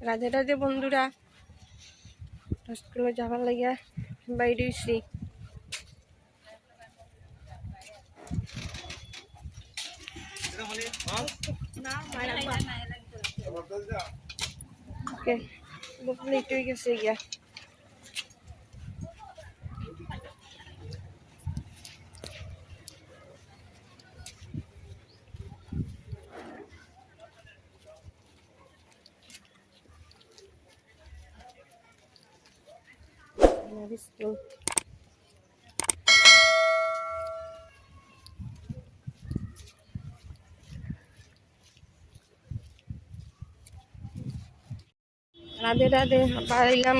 রাধে রাধে বন্ধুরা, স্কুলে যাবার লাগিয়া বাইরে হইছি। লেট হয়ে গেছে গিয়া। স্কুল রাধে রাধে, আবার এলাম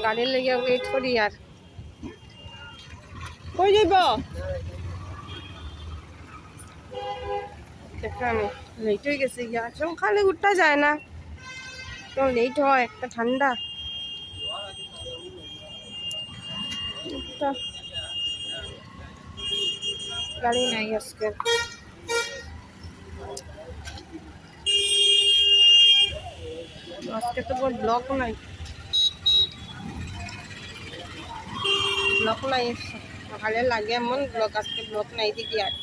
গাড়ির লেগে ওয়েট করি। আর কই যাইব আমি লেট হয়ে গেছে গিয়া। সকালে উঠা যায় না, তো লেট হয়। একটা ঠান্ডা গাড়ি নাই আজকে। আজকে তো ব্লক নাই, ব্লক নাই। সকালে লাগে এমন ব্লক, আজকে ব্লক নাই দিদি। আর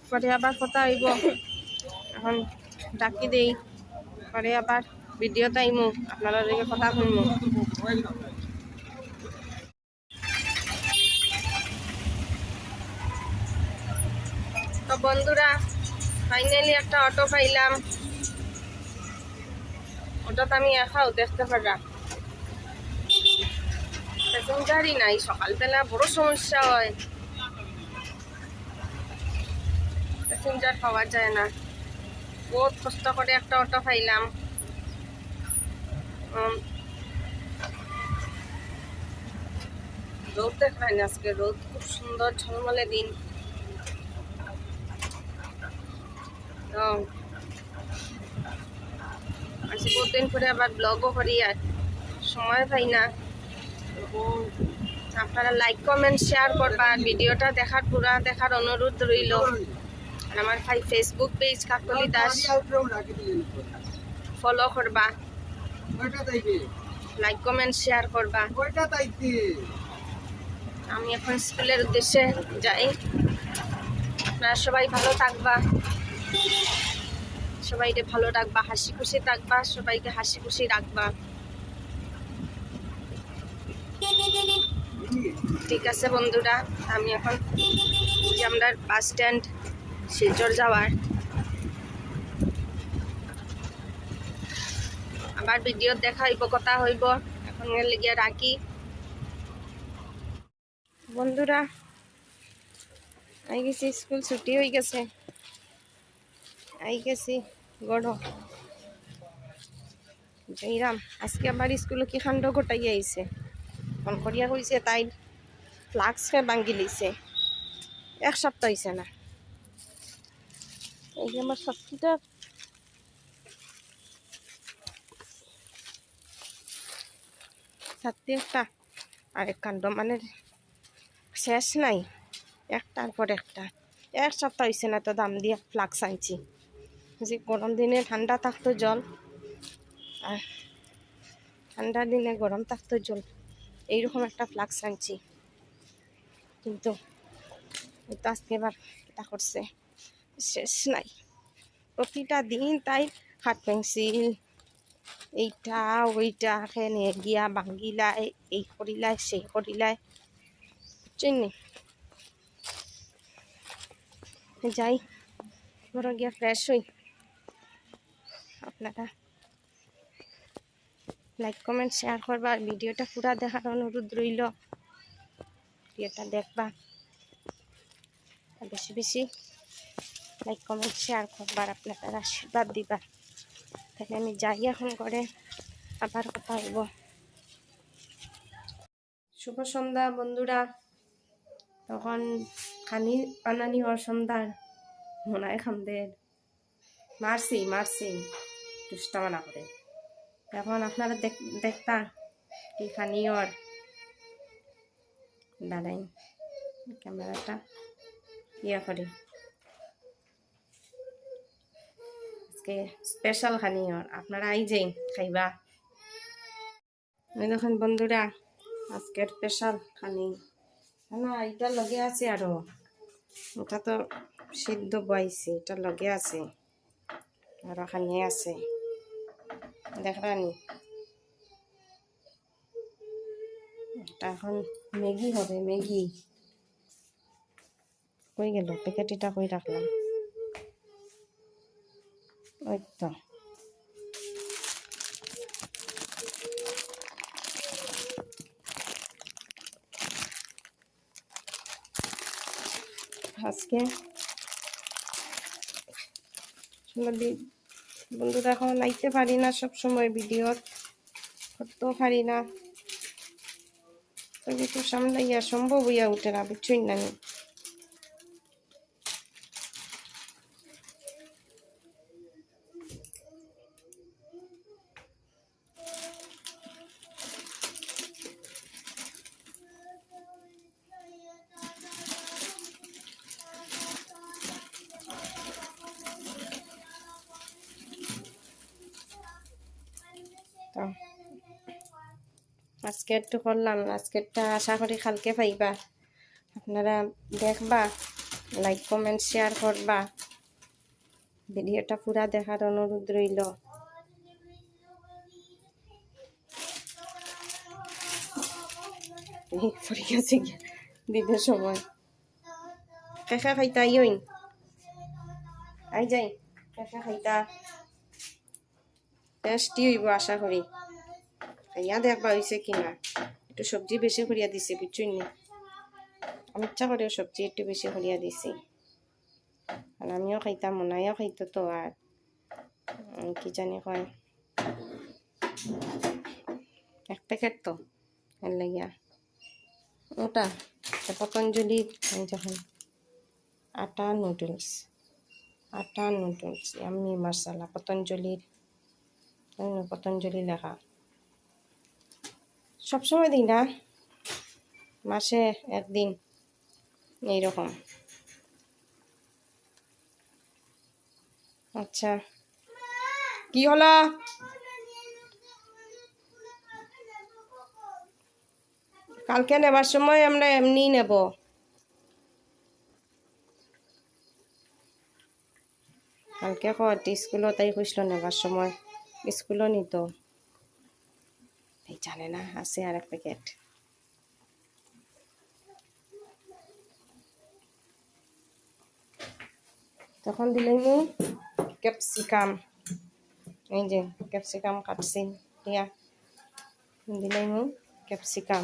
পরে আবার কথা আইব, এখন ডাকি দেই, পরে আবার ভিডিও টাইমু আপনারা দিকে কথা শুনবো। তো বন্ধুরা, ফাইনালি একটা অটো পাইলাম। ওটাতে আমি একাও দেখতে পারলাম, প্যাসেঞ্জারই নাই। সকালবেলা বড় সমস্যা হয়, প্যাসেঞ্জার পাওয়া যায় না। বহুত কষ্ট করে একটা অটো পাইলাম। রোদ দেখায় না আজকে, রোদ খুব সুন্দর ঝলমলে দিন। আজকে বহুদিন করে আবার ব্লগও করি, আর সময় পাই না। আপনারা লাইক কমেন্ট শেয়ার করবা, ভিডিওটা পুরা দেখার অনুরোধ রইল। আর আমার ফেসবুক পেজ কাকলি দাস ফলো করবা, লাইক কমেন্ট শেয়ার করবা। আমি এখন স্কুলের উদ্দেশ্যে যাই। আপনারা সবাই ভালো থাকবা, সবাইকে ভালো রাখবা, হাসি খুশি থাকবা, সবাইকে হাসি খুশি রাখবা। ঠিক আছে বন্ধুরা, আমি এখন আমরা বাস স্ট্যান্ড শিলচর যাওয়ার। আবার ভিডিও দেখা হইব, কথা হইব। এখন গিয়ে রাখি বন্ধুরা। আই গেছি, স্কুল ছুটি হয়ে গেছে। আই গেছি গড় যাইরাম। আজকে আবার স্কুলে কি কাণ্ড ঘটাই আইছে। ফোন করিয়া কইছে তাই ফ্লাক্সকে ভাঙ্গি লিছে। এক সপ্তাহ হয়েছে না। এই যে আমার ছাত্রীটা ছাত্রী একটা আরেক কাণ্ড, মানে শেষ নাই, একটার পর একটা। এক সপ্তাহ হয়েছে না তো দাম দিয়ে ফ্লাক্স আনছি। যে গরম দিনে ঠান্ডা থাকতো জল, আর ঠান্ডা দিনে গরম থাকতো জল, এইরকম একটা ফ্লাক্স আনছি। কিন্তু আজকে এবার এটা করছে, শেষ নাই। প্রতিটা দিন তাই হাত পেন্সিল এইটা ওইটা নিয়ে গিয়া ভাঙ্গিলাই, এই করিলাই সেই করিলাই। চিনি যাই ঘরে গিয়া ফ্রেশ হই। আপনারা লাইক কমেন্ট শেয়ার করবা, আর ভিডিওটা পুরা দেখার অনুরোধ রইল। ভিডিওটা দেখবা, বেশি বেশি লাইক কমেন্ট শেয়ার করবার, আপনারা আশীর্বাদ দিবা। তাহলে আমি যাই এখন করে, আবার কথা হইব। শুভ সন্ধ্যা বন্ধুরা। তখন খানি বানানি হওয়ার সন্ধ্যার মনায় খামদের মারছি দুষ্টা মানা করে। এখন আপনারা দেখতা কি খানি ওর দাঁড়াই ক্যামেরাটা ইয়ে করি। আজকে স্পেশাল খানি আপনারা আই যাই খাইবা। দেখুন বন্ধুরা আজকের স্পেশাল খানি না, এটা লগে আছে আরো, এটা তো সিদ্ধ বইছে, এটা লগে আছে আরো খানি আছে দেখরানি। এটা এখন ম্যাগি হবে, ম্যাগি কই গেল প্যাকেট, এটা কই রাখলাম, ওই তো আজকে বন্ধুরা এখন আইতে পারি না, সব সময় ভিডিও করতেও পারি না, তবে তো সামলাইয়া সম্ভব হইয়া উঠে না, বুঝছই না। তো আজকে একটু করলাম, আজকেরটা আশা করি কালকে পাইবা, আপনারা দেখবা, লাইক কমেন্ট শেয়ার করবা, ভিডিওটা পুরা দেখার অনুরোধ রইল। পড়ে গেছে দিদের সময় কেঁচা খাইতা ইয়ইন আই যাই, কেঁচা খাইতা টেস্টি হইব আশা করি, খাইয়া দেখবা হয়েছে কিনা। একটু সবজি বেশি করিয়া দিছে বুঝছই নি, আমি ইচ্ছা করেও সবজি একটু বেশি করিয়া দিছি, আর আমিও খাইতাম, মনাইও খাইতো তো, আর কি জানি কয় এক প্যাকেট তো এর লাগিয়া ওটা পতঞ্জলির যখন আটা নুডলস, আটা নুডলস ইয়াম্মি মশলা, পতঞ্জলির, পতঞ্জলি লেখা, সবসময় দিই না, মাসে একদিন এইরকম। আচ্ছা কি হলো, কালকে নেবার সময় আমরা এমনি নেব, কালকে কত স্কুলও তাই কইছিল নেবার সময়, স্কুলও নিত, এই জানে না আছে আর এক প্যাকেট। তখন দিলেই মু ক্যাপসিকাম, এই যে ক্যাপসিকাম কাটছি দিয়া দিলেই মু ক্যাপসিকাম,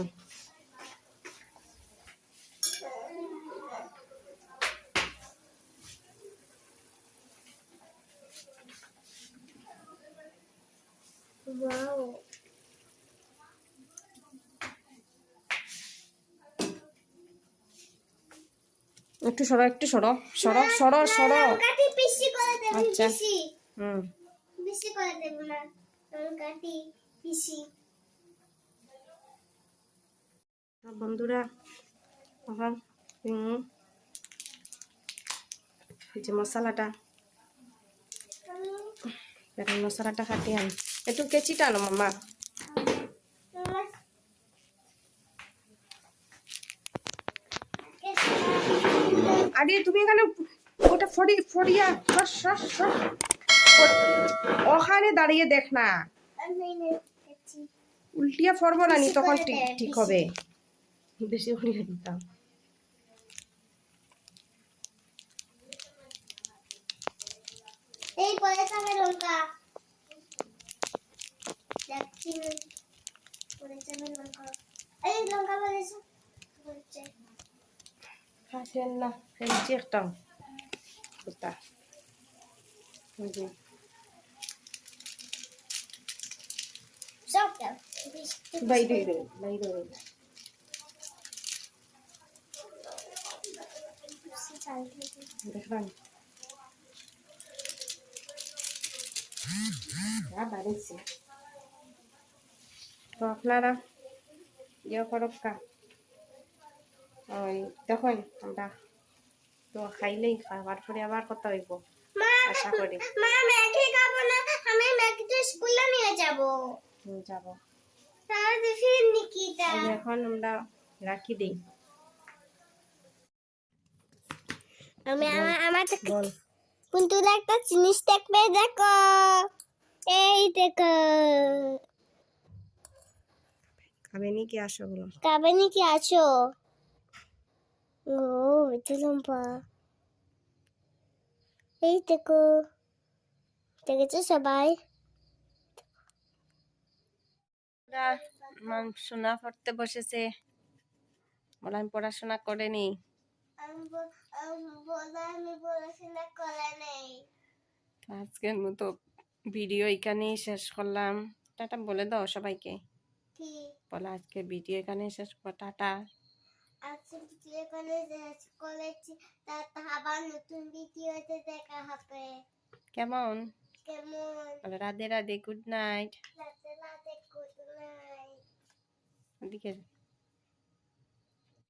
একটু সরো, একটু সরো, সরো সরো সরো, আচ্ছা বেশি করে দেব না, কাটি পিসি। বন্ধুরা এখন এই যে মশলাটা, মশলাটা কাটি আনি, একটু কেচিটা আনো মামা, আরে তুমি এখানে ওটা ফড়িয়া ওখানে দাঁড়িয়ে দেখ না, উল্টিয়া ফড়বো না, তখন ঠিক হবে, বেশি ফড়িয়ে দিতাম। এই পরে যাবে লঙ্কা, দেখছি পরে যাবে লঙ্কা, এই লঙ্কা বলেছে বলছে খাসেন না খেয়েছি একটা ওটা সব বাইরে দেখলাম বাড়িছে, তো আপনারা ইয়ে করক কা, ওই দেখুন আমরা তো খাইলেই খাবার পরে আবার কথা হইব, মা আশা করি মা ম্যাগি খাবো না, আমি ম্যাগি তো স্কুলে নিয়ে যাব। যাব। তার টিফিন নিকিটা এখন আমরা রাখি দিই। আমি আমার বল কিন্তু একটা জিনিস দেখবে, দেখো এই দেখো। খাবে নি কি আসো বলো। কাবেনি কি আছো? ও এটা লম্বা, এই দেখো, দেখেছো সবাই? সোনা পড়তে বসেছে, বলে আমি পড়াশোনা করেনি। আমি পড়াশোনা করে নেই। আজকের মতো ভিডিও এখানেই শেষ করলাম। টাটা বলে দাও সবাইকে। কি বলে আজকের ভিডিও এখানেই শেষ করো, টাটা। আজকে ভিডিও করে শেষ করেছি, তারপর আবার নতুন ভিডিওতে দেখা হবে। কেমন? কেমন? বলে রাধে রাধে, গুড নাইট। রাতে রাতে গুড নাইট। ওদিকে